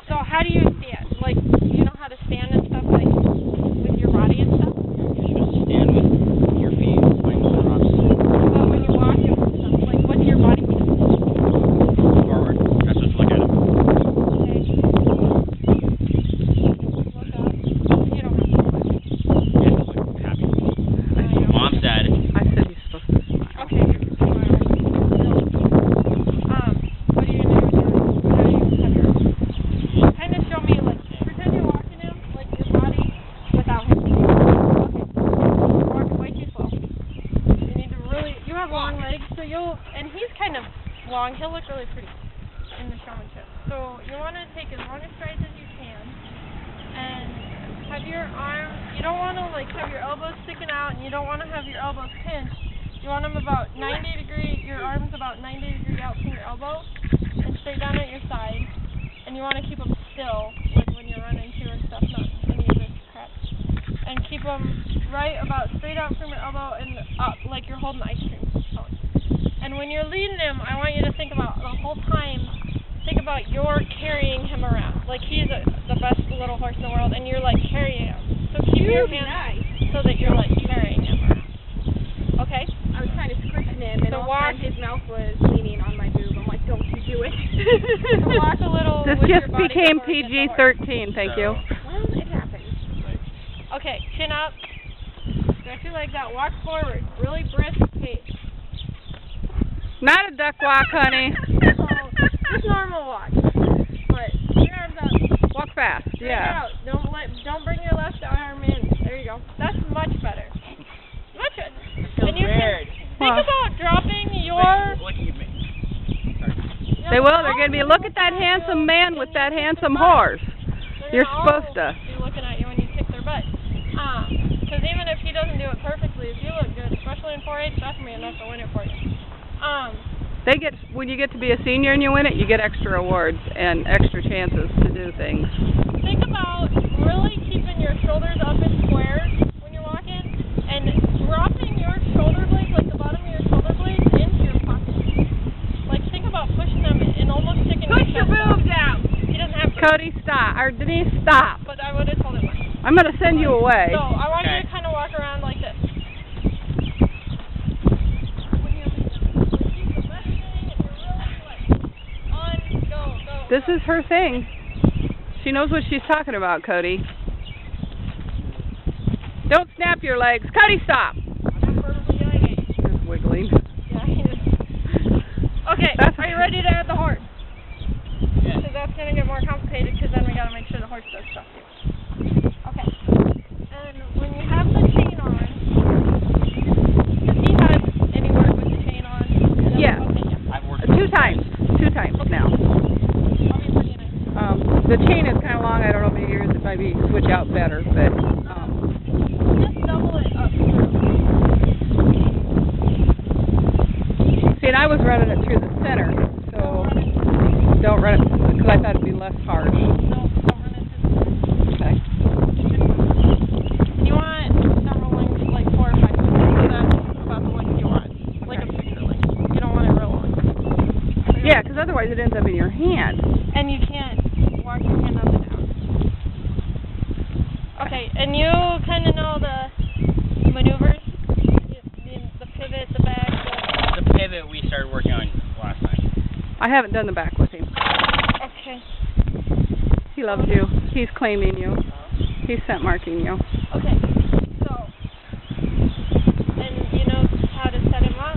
So how do you stand? Like, do you know how to stand and stuff, like, with your body and stuff? You're supposed to stand with your feet pointing to the rocks. But when you're walking and stuff, like, what's your body doing? Forward. You're supposed to look at it. Okay. Look up. You don't have to look. Yeah, look happy. Mom said. I said you're supposed to smile. Okay, you're smiling. What are you going to do with your, how do you have your, kind of show me, like, pretend you're walking him, like, your body, without him. Okay. You're walking way too slow. You need to really, you have long legs, so you'll, and he's kind of long, he'll look really pretty in the showmanship. So you want to take as long a strides as you can, and have your arms, you don't want to, like, have your elbows sticking out, and you don't want to have your elbows pinched. You want them about 90 degree, your arms about 90 degree out from your elbow, and straight down at your side. And you want to keep them still, like when you're running too and stuff, not any of this crap. And keep them right about straight out from your elbow and up, like you're holding ice cream cone. And when you're leading him, I want you to think about the whole time, think about you're carrying him around. Like he's the best little horse in the world, and you're like carrying him. So keep your hands so that you're like carrying him around. Okay? I was kind of squishing him, and So all of a sudden his mouth was leaning on my boob. I'm like, don't you do it. So walk a little This with just your body became before we get the horse. PG-13, thank you. Well, it happens. Okay, chin up. Stretch your legs out. Walk forward. Really brisk pace. Not a duck walk, honey. So, just normal walk. But your arms out. Walk fast, Bring it yeah. out. Don't bring your left arm in. There you go. That's much better. Much better. And you weird. can think about dropping your. Looking at me. They will, they're going to be, look at that handsome man with that handsome horse. You're supposed to. Be looking at you when you kick their butt. Because even if he doesn't do it perfectly, if you look good, especially in 4-H, that's going to be enough to win it for you. They get, when you get to be a senior and you win it, you get extra awards and extra chances to do things. Think about really keeping your shoulders up in squares when you're walking, and dropping your shoulder blades, like the bottom of your shoulder blades, into your pocket. Like think about pushing them and almost sticking Push your boobs out. He doesn't have to. Cody, stop. Or Denise, stop. But I would have told him. I'm going to send you away. So I want you to kind of walk around like this. This is her thing. She knows what she's talking about, Cody. Don't snap your legs. Cody, stop. He's wiggling. Yeah, he is. Okay, are you ready to add the horse? Yeah. Because that's going to get more complicated because then we got to make sure the horse does stuff too. Okay. And when you have the chain on, does he have any work with the chain on? Yeah. Okay, yeah. I've worked 2 times. 2 times now. I'll be pretty nice. The chain is kind of long. I don't know, maybe yours it might be switch out better, but Just double it up. see, and I was running it through the center, so don't run it because I thought it'd be less harsh. No, don't run it to the Okay. You want normal length, like 4 or 5 feet. So that's about the length you want. Like a picture length. You don't want it real long. Yeah, because otherwise it ends up in your hand. And you can't walk your hand up and down. Okay, and you kind of know the maneuvers? The pivot, the back, The pivot we started working on last night. I haven't done the back with him. Okay. He loves you. He's claiming you. He's scent marking you. Okay, so, and you know how to set him up?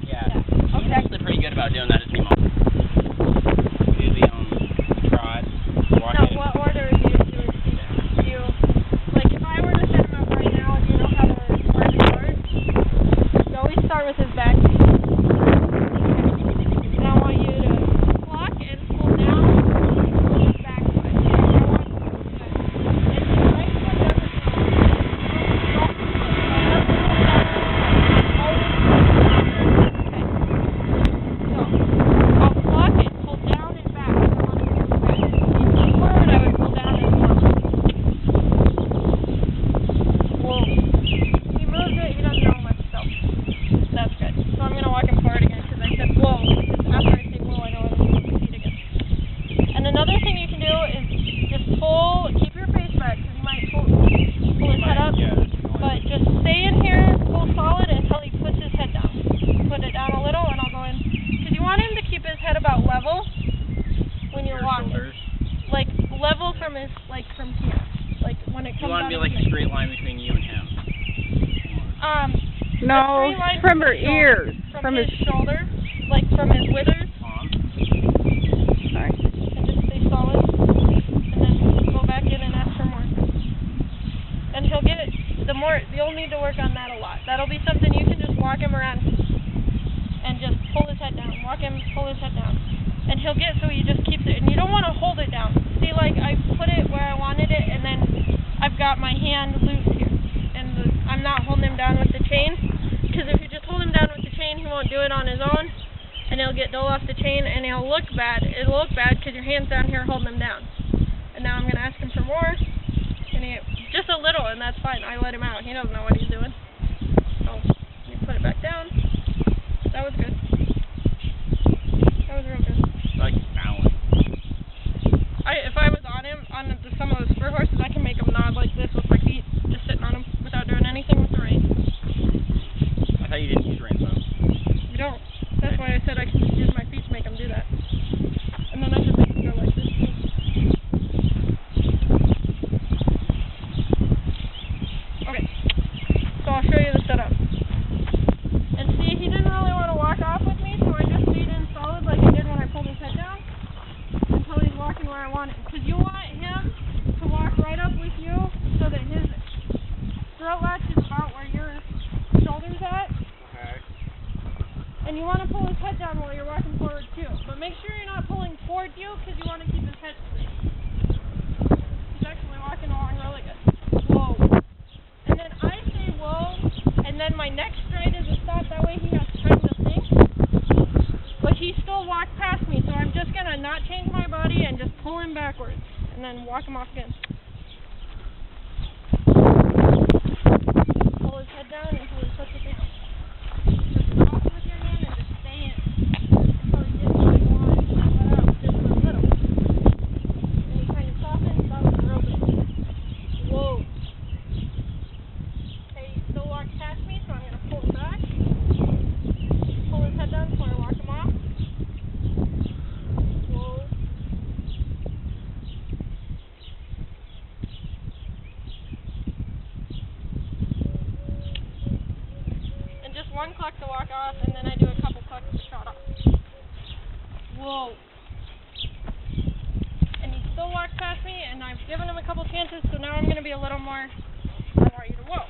Yeah. He's actually pretty good about doing that at team. We do the trot, walk Now, in. what order do you do it? Do you, like, if I were to set him up right now, do you know how to work the horse? You always start with his back feet. And I want you to walk and pull down, pull his back foot. I want you to bottom is like from here. Like when it You comes want out to be of like a here. straight line between you and him. No, a straight line from her his shoulder- ears. From his shoulder, like from his withers, Tom? Sorry. and just stay solid. And then go back in and ask for more. And he'll get it. You'll need to work on that a lot. That'll be something you can just walk him around and just pull his head down. Walk him, pull his head down. And he'll get so he just keeps it. And you don't want to hold it down. See, like I put it where I wanted it, and then I've got my hand loose here. And I'm not holding him down with the chain. Because if you just hold him down with the chain, he won't do it on his own. And he'll get dull off the chain, and he'll look bad. It'll look bad because your hand's down here holding him down. And now I'm going to ask him for more. And just a little, and that's fine. I let him out. He doesn't know what he's doing. So, you put it back down. That was good. That was real good. Like balance. If I was on him, on some of those spur horses, I can make him nod like this with my feet, just sitting on him without doing anything with the reins. I thought you didn't use reins though. You don't. That's why I said I can just use my feet to make him do that. And then I can make him go like this too. Okay. So I'll show you the setup. And see, he didn't really want to walk off with me, so I just stayed in solid like I did when I pulled his head down until he's walking where I want him. Because you want him to walk right up with you so that his throat latch is about where your shoulder's at. Okay. And you want to pull his head down while you're walking forward too. But make sure you're not pulling towards you because you want to keep his head straight. He's actually walking along really good. Whoa. And then I say whoa, and then my next stride is a stop. That way he has time to think. But he still walked past me, so I'm just going to not change my body and just pull him backwards. And then walk him off again. Pull his head down until he puts it down. Just stop with your hand and just stay in. Until he gets what you want. Let out just a little. And he kind of softens. That was real good. Whoa. Okay, he still walks past me, so I'm going to pull him back. Pull his head down before I walk him off. Whoa. And just one cluck to walk off, and then I do a couple clucks to trot off. Whoa. And he still walks past me, and I've given him a couple chances, so now I'm going to be a little more, I want you to whoa.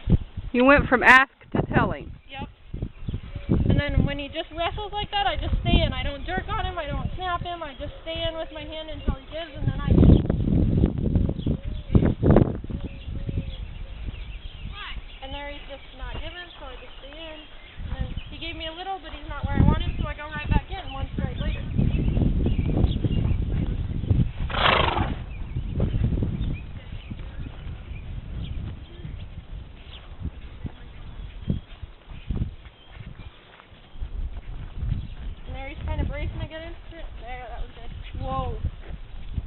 You went from ask to telling. Yep. And then when he just wrestles like that, I just stay in. I don't jerk on him, I don't snap him, I just stay in with my hand until he gives, and then I give. And there he's just not giving, so I just stay in. And then he gave me a little, but he's not where I want him, so I go right back in one stride later. And there he's kind of bracing to get into it. There, that was good. Whoa.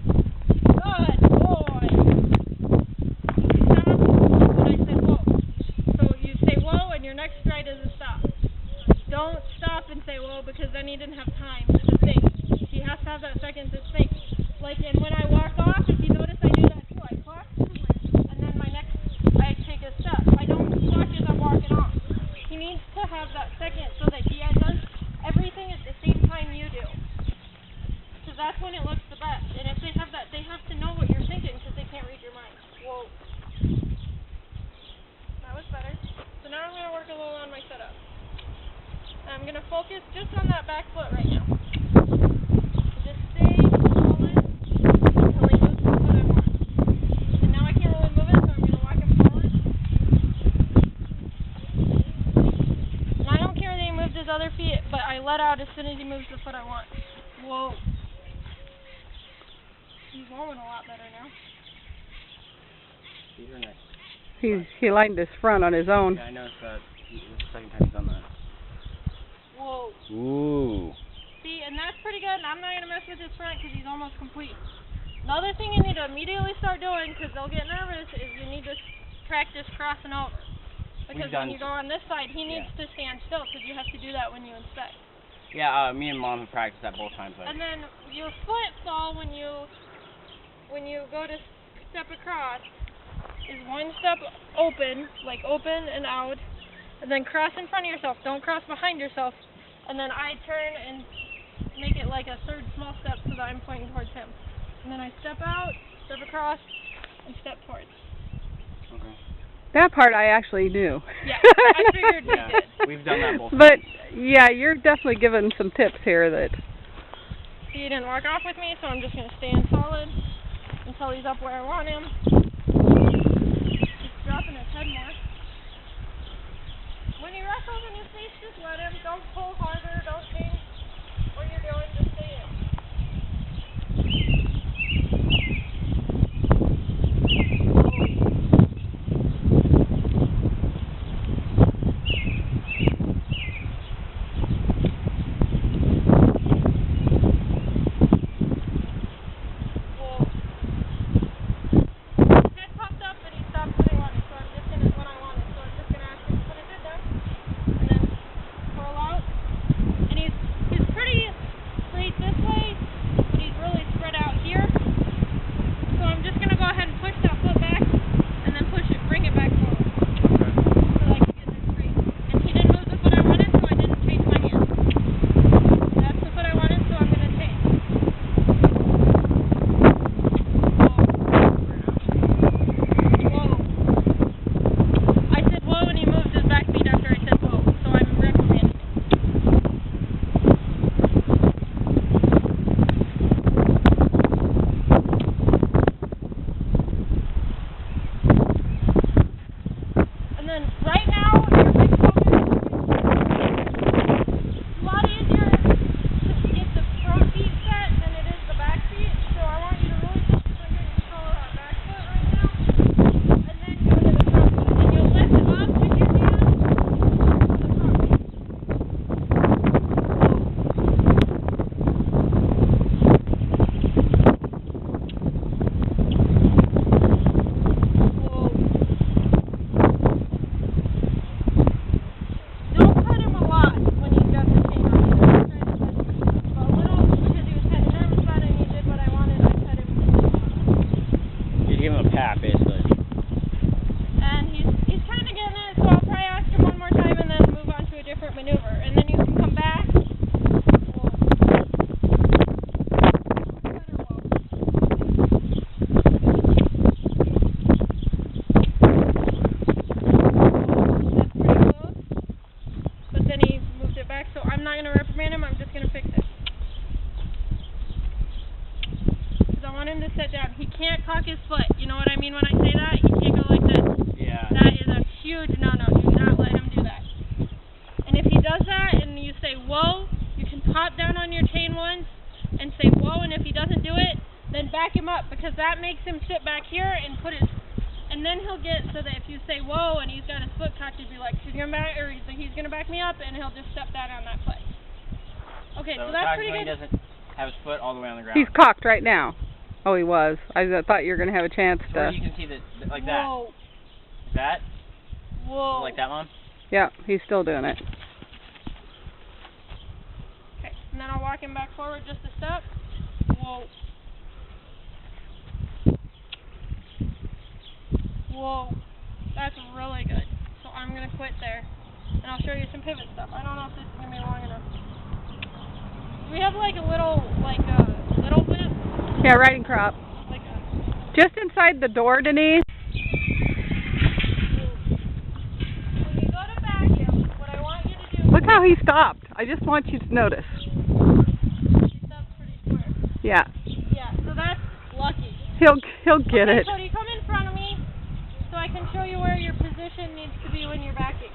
Good boy. Stop when I say whoa. So you say whoa, and your next stride is a stop. Don't stop and say whoa, because then he didn't have time to think. He has to have that second to think. Like, and when I walk off, if you notice I do that too. I clock, and then I take a step. I don't clock as I'm walking off. He needs to have that second so that he does everything at the same time you do. Because that's when it looks the best. And if they have that, they have to know what you're thinking because they can't read your mind. Whoa. That was better. So now I'm going to work a little on my setup. I'm going to focus just on that back foot right now. Just stay solid until he moves the foot I want. And now I can't really move it, so I'm going to walk him forward. And I don't care that he moved his other feet, but I let out as soon as he moves the foot I want. Whoa. He's rolling a lot better now. These are nice. He lined his front on his own. Yeah, I noticed that. This is the second time he's done that. Whoa. Ooh. See, and that's pretty good. I'm not going to mess with his front because he's almost complete. Another thing you need to immediately start doing, because they'll get nervous, is you need to practice crossing over. Because when you go on this side, he needs to stand still, because you have to do that when you inspect. Yeah, me and Mom have practiced that both times. And then your foot fall when you go to step across is one step open, like open and out, and then cross in front of yourself. Don't cross behind yourself. And then I turn and make it like a third small step so that I'm pointing towards him. And then I step out, step across, and step towards. Okay. That part I actually knew. Yeah, I figured we Yeah, did. we've done that before. But, yeah, you're definitely giving some tips here that... He didn't walk off with me, so I'm just going to stand solid until he's up where I want him. He's dropping his head more. When he wrestles in his face, just let him. Don't pull harder. Don't change what you're doing. Just stay in. Sit down. He can't cock his foot. You know what I mean when I say that? He can't go like this. Yeah. That is a huge no-no. Do not let him do that. And if he does that and you say, whoa, you can pop down on your chain once and say, whoa, and if he doesn't do it, then back him up, because that makes him sit back here and put his, and then he'll get, so that if you say, whoa, and he's got his foot cocked, he'd be like, he's gonna back me up, and he'll just step down on that foot. Okay, so that's pretty good. He doesn't have his foot all the way on the ground. He's cocked right now. Oh, he was. I thought you were going to have a chance So to... you can see that, like Whoa. that. That? Whoa. Like that one? Yeah, he's still doing it. Okay, and then I'll walk him back forward just a step. Whoa. Whoa. That's really good. So I'm going to quit there. And I'll show you some pivot stuff. I don't know if this is going to be long enough. Do we have like a little, little bit? Yeah, riding crop. Like a... Just inside the door, Denise. When you go to back him, what I want you to do... Look how he stopped. I just want you to notice. He stopped pretty square. Yeah. Yeah, so that's lucky. He'll get Okay, it. so you come in front of me so I can show you where your position needs to be when you're backing.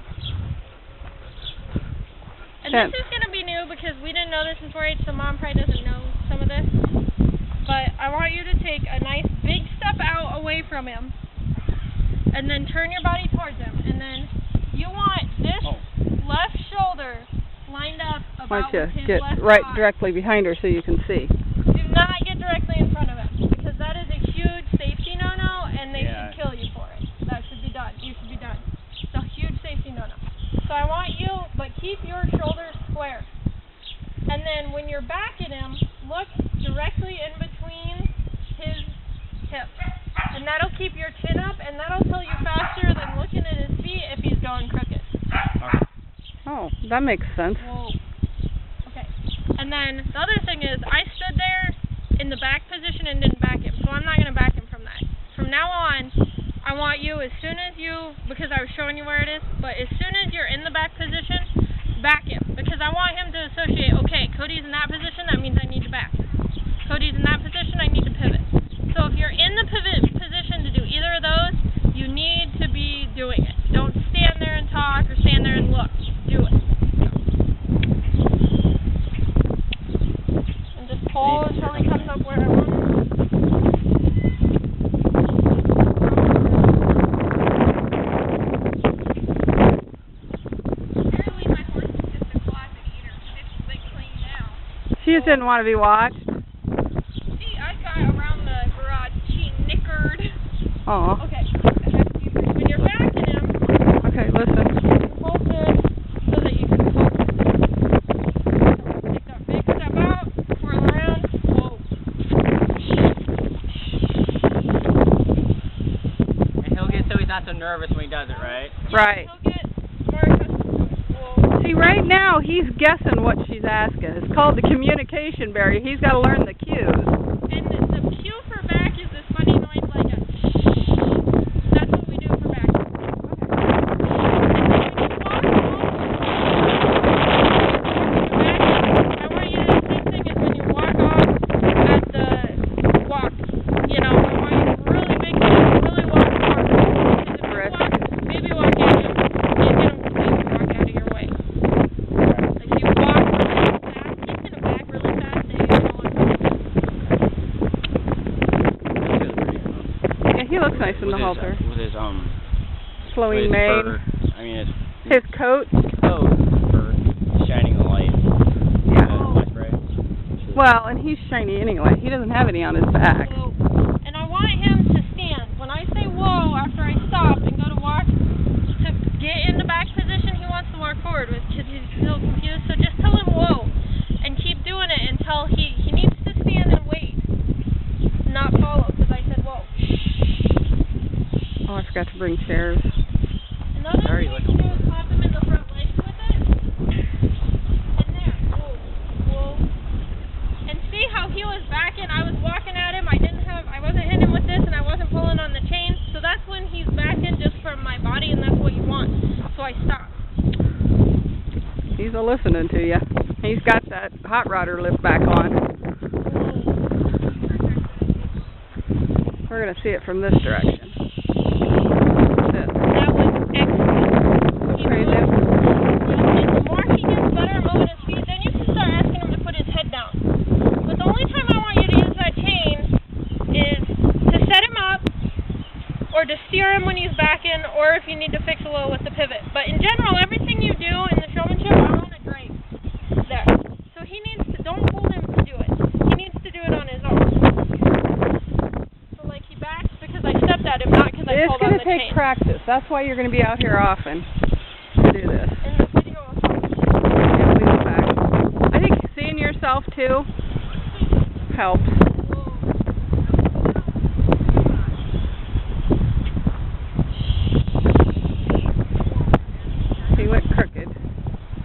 And this is going to be new because we didn't know this in 4-H, so Mom probably doesn't know some of this. But I want you to take a nice big step out away from him and then turn your body towards him. And then you want this left shoulder lined up about with his Get left right thigh. directly behind her so you can see. Do not get directly in front of him, because that is a huge safety no-no, and they should kill you for it. That should be done. You should be done. It's a huge safety no-no. So I want you, but keep your shoulders square. And then when you're backing him, look directly in between his hips. And And that'll keep your chin up, and that'll tell you faster than looking at his feet if he's going crooked. Oh, that makes sense. Whoa. Okay. And then the other thing is, I stood there in the back position and didn't back him, so I'm not going to back him from that. From now on, I want you, as soon as you, because I was showing you where it is, but as soon as you're in the back position, back him. Because I want him to associate, okay, Cody's in that position, that means I need to back. Cody's in that position, I need to pivot. So if you're in the pivot position to do either of those, you need to be doing it. Don't stand there and talk or stand there and look. Do it. And just pull until he comes up where I want him. Apparently my horse is just a closet eater. It's like clean now. She just didn't want to be watched. See, I got around the garage. She nickered. Oh. Okay. When you're backing him, Okay, listen. hold this so that you can hold it. Take that big step out, twirl around. Whoa. And he'll get so he's not so nervous when he does it, right? Right. He'll get more accustomed to it. Whoa. See, right now he's guessing what she's asking. It's called the communication barrier. He's got to learn the cues. And the cue for back is this funny noise like a that's what we do for back. And when you walk off, I want you to, the same thing as when you walk off at the walk. You know, I want you to really make it, really walk hard. Because if you walk, maybe walk at him, you get him to maybe walk out of your way. If you walk really fast, he's going to back really fast and you're going to look. Yeah, he looks nice in the halter. With his Flowing mane. fur. I mean, His coat. coat fur shining the light. Yeah. Spray. Well, and he's shiny anyway. He doesn't have any on his back. So, and I want him to stand. When I say whoa after I stop and go to walk, to get in the back position, he wants to walk forward because he's still confused. So just tell him whoa and keep doing it until he needs to stand and wait, not follow because I said whoa. Oh, I forgot to bring chairs. Another thing you can do is clap him in the front legs with it. And there, whoa, whoa. And see how he was backing? I was walking at him. I wasn't hitting him with this, and I wasn't pulling on the chain. So that's when he's backing just from my body, and that's what you want. So I stopped. He's a listening to you. He's got that hot rodder lift back on. We're going to see it from this direction. This. That was excellent. He Praise moved. him. And the more he gets better at moving his feet, then you can start asking him to put his head down. But the only time I want you to use that chain is to set him up, or to steer him when he's backing, or if you need to fix a little with the pivot. But in general, everything you do in the showmanship, I want to drape there. So he needs to, don't hold him to do it. He needs to do it on his own. So like he backs because I stepped at him, not because I It's pulled going on to the take chain. practice. That's why you're going to be out here often to do this. In the video, Yeah, lean back. I think seeing yourself too helps. He went crooked.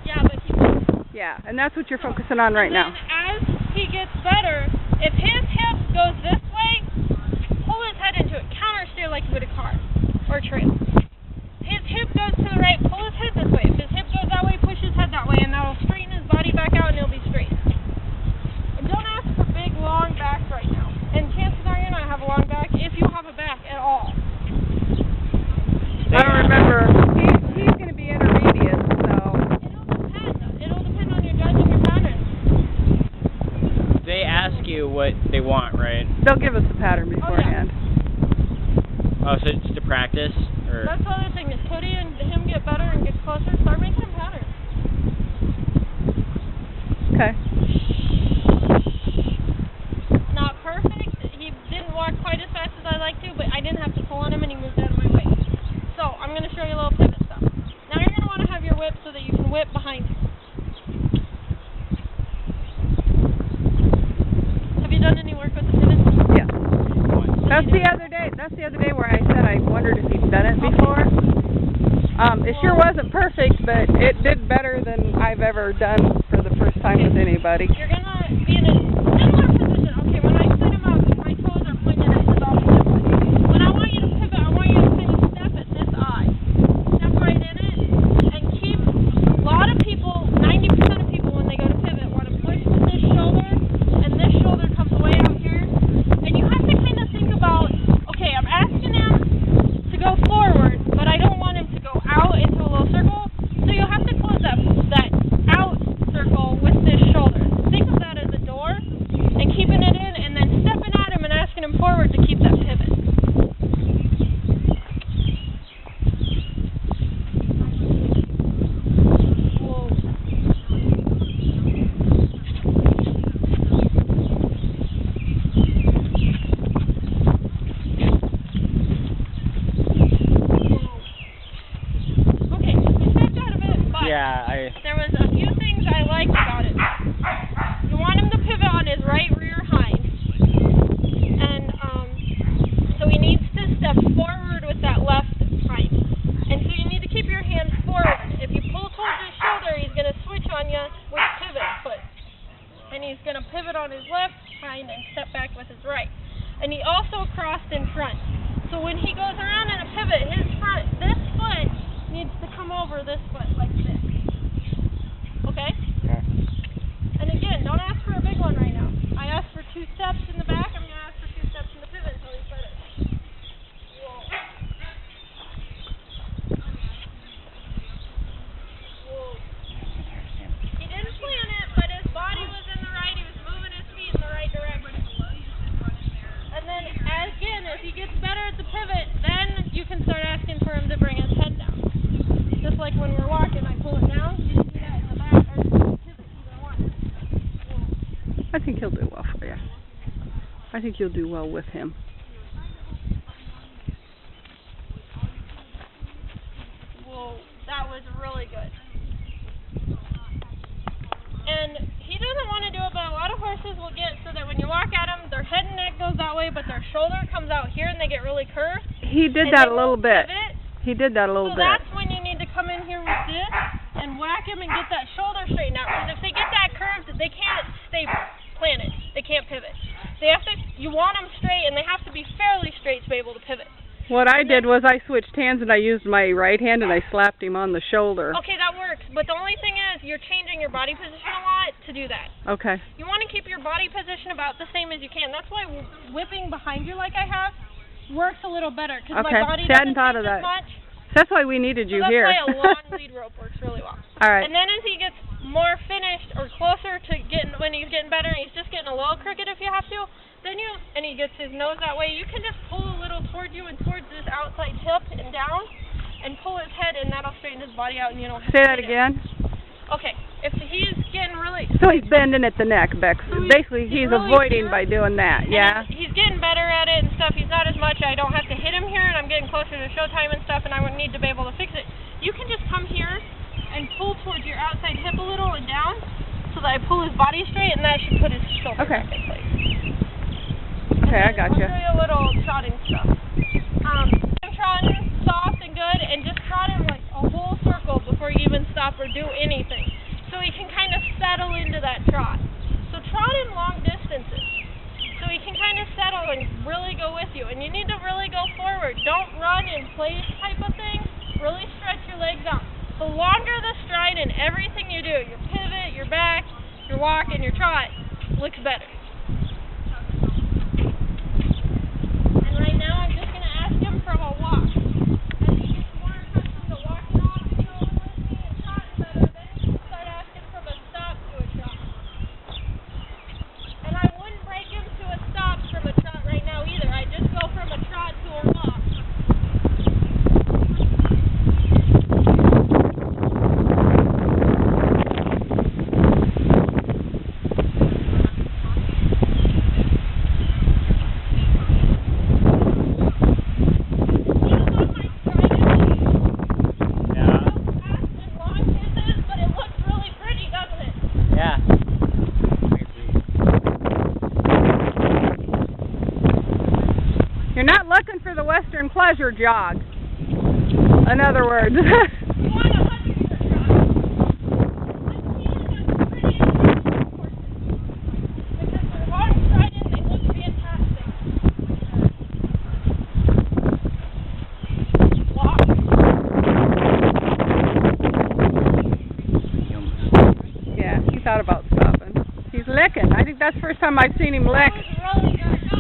yeah, but he was. Yeah, and that's what you're focusing on right now. As he gets better, if his hip goes this way, pull his head into it. Counter steer like you would a car or a trailer. His hip goes to the right, pull his head this way. If his hip goes that way, push his head that way, and that'll straighten his body back out and he'll be straight. And don't ask for big, long backs right now. And chances are you're not have a long back if you have a back at all. I don't remember. He's going to be intermediate, so. It'll depend on your judge and your pattern. They ask you what they want, right? They'll give us the pattern beforehand. Oh, so it's to practice? Or? That's the other thing. Is Cody and him get better and get closer, start making him patterns. Okay. Not perfect. He didn't walk quite as fast as I like to, but I didn't have to pull on him and he moved out of my way. So I'm going to show you a little pivot stuff. Now you're going to want to have your whip so that you can whip behind him. Have you done any work with the pivot? Yeah. That's the That's the other day where I said I wondered if he'd done it before. It sure wasn't perfect, but it did better than I've ever done for the first time with anybody. You're gonna be in a similar position. Okay, when I set him up, my toes are pointed at the opposite way. When I want you to pivot, I want you to kind of step at this eye. Step right in it, and keep, a lot of people, 90% of people when they go to pivot want to push this shoulder, and this shoulder comes way out here. And you have to kind of think about, okay, I'm asking him to go forward, but I don't want him to go out into a little circle. So you'll have to close that out circle with this shoulder. Think of that as a door, and keeping it in, and then stepping at him and asking him forward to keep that pivot. Whoa. Okay, we stepped out of it, but Yeah, there was a few things I liked about it. You want him to pivot on his right rear hind, and so he needs to step forward with that left hind. And so you need to keep your hands forward. If you pull towards his shoulder, he's going to switch on you with pivot foot. And he's going to pivot on his left hind and step back with his right. And he also crossed in front. So when he goes around in a pivot, this foot needs to come over this foot like this. Okay? And again, don't ask for a big one right now. I asked for 2 steps in the back. I'm going to ask for 2 steps in the pivot until he's better. Whoa. Whoa. He didn't plan it, but his body was in the right. He was moving his feet in the right direction. And then, again, as he gets better at the pivot, then you can start asking for him to bring his head down. Just like when we're walking, I pull it down. You do that in the back, or pivot, either one. Whoa. I think he'll do well for you. I think you'll do well with him. Whoa, that was really good. And he doesn't want to do it, but a lot of horses will get so that when you walk at them, their head and neck goes that way, but their shoulder comes out here and they get really curved. He did that a little bit. He did that a little So bit. that's when you need to come in here with this and whack him and get that shoulder straightened out. Because if they get that curved, they can't stay planted. They can't pivot. They have to. You want them straight, and they have to be fairly straight to be able to pivot. What I did was I switched hands and I used my right hand and I slapped him on the shoulder. Okay, that works. But the only thing is, you're changing your body position a lot to do that. Okay. You want to keep your body position about the same as you can. That's why whipping behind you like I have works a little better. Because Okay. my body See, I hadn't doesn't thought change of as that. much. That's why we needed you So that's here. why a long lead rope works really well. All right. And then as he gets more finished or closer to getting, when he's getting better, and he's just getting a little crooked if you have to, then and he gets his nose that way, you can just pull a little towards you and towards this outside hip and down, and pull his head, and that'll straighten his body out, and you don't have Say to that hit again. him. Okay, if he's getting really... So he's bending at the neck, Bex. So Basically, he's really avoiding here, by doing that. and Yeah. he's getting better at it and stuff. He's not as much. I don't have to hit him here, and I'm getting closer to showtime and stuff, and I would need to be able to fix it. You can just come here and pull towards your outside hip a little and down, so that I pull his body straight, and that should put his shoulder Okay. back in place. Okay, I got you. I'll show you a little trotting stuff. I'm trotting soft and good, and just trot him like a whole circle before you even stop or do anything, so he can kind of settle into that trot. So trot him long distances, so he can kind of settle and really go with you. And you need to really go forward. Don't run in place type of thing. Really stretch your legs out. The longer the stride in everything you do, your pivot, your back, your walk, and your trot, looks better. And right now I'm just going to ask him from a walk. As he gets more accustomed to walking off the shoulder with me and trotting better, then you can start asking from a stop to a trot. And I wouldn't break him to a stop from a trot right now either. I just go from a trot to a walk. looking for the Western Pleasure jog. In other words. You want a 100-meter trot. Because they're hard to ride in, they look fantastic. Walk. Yeah, he thought about stopping. He's licking. I think that's the first time I've seen him lick. That was really good. I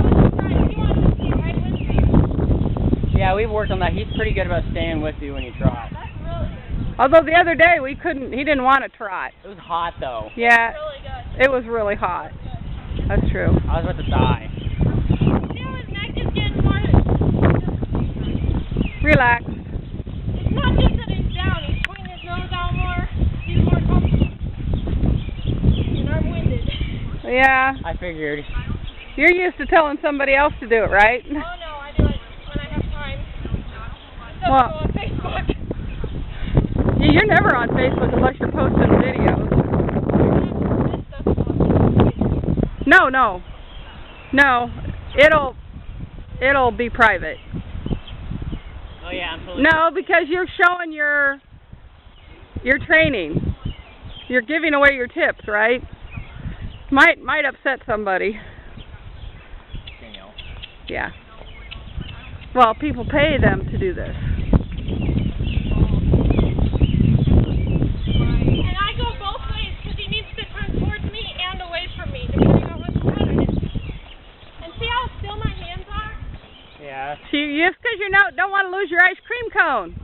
was surprised. He wanted to stay right with me. Yeah, we've worked on that. He's pretty good about staying with you when you trot. That's really good. Although the other day he didn't want to trot. It was hot though. Yeah, Really good. it was really hot. That's true. I was about to die. See how his neck is getting more. Relax. It's not just that he's down. He's putting his nose out more. He's more comfortable. And I'm winded. Yeah, I figured. you're used to telling somebody else to do it, right? Oh no, I do it when I have time. It doesn't Well- go on Facebook. You're never on Facebook unless you're posting videos. This doesn't go on Facebook. No. It'll be private. Oh yeah, absolutely. No, because you're showing your training. You're giving away your tips, right? Might upset somebody. Yeah. Well, people pay them to do this. And I go both ways because he needs to turn towards me and away from me, depending on what pattern it is. And see how still my hands are? Yeah. Just because you don't want to lose your ice cream cone.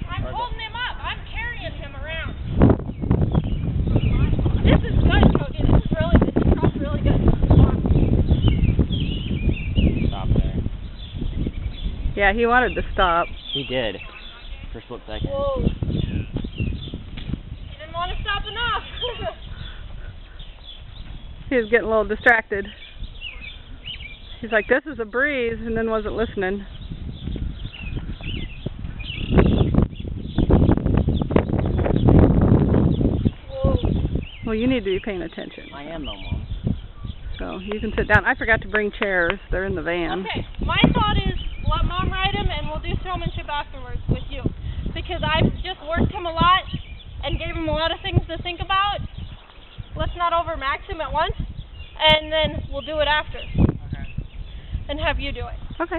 I'm holding him up. I'm carrying him around. This is good, Cody. This is really good. This trought's really good. Stop there. Yeah, he wanted to stop. He did. For a split second. Whoa. He didn't want to stop enough. He was getting a little distracted. He's like, this is a breeze, and then wasn't listening. Whoa. Well, you need to be paying attention. I am though, Mom. So you can sit down. I forgot to bring chairs. They're in the van. Okay, my thought is let Mom ride him and we'll do showmanship afterwards with you. Because I've just worked him a lot and gave him a lot of things to think about. Let's not overmax him at once. And then we'll do it after. Okay. And have you do it. Okay.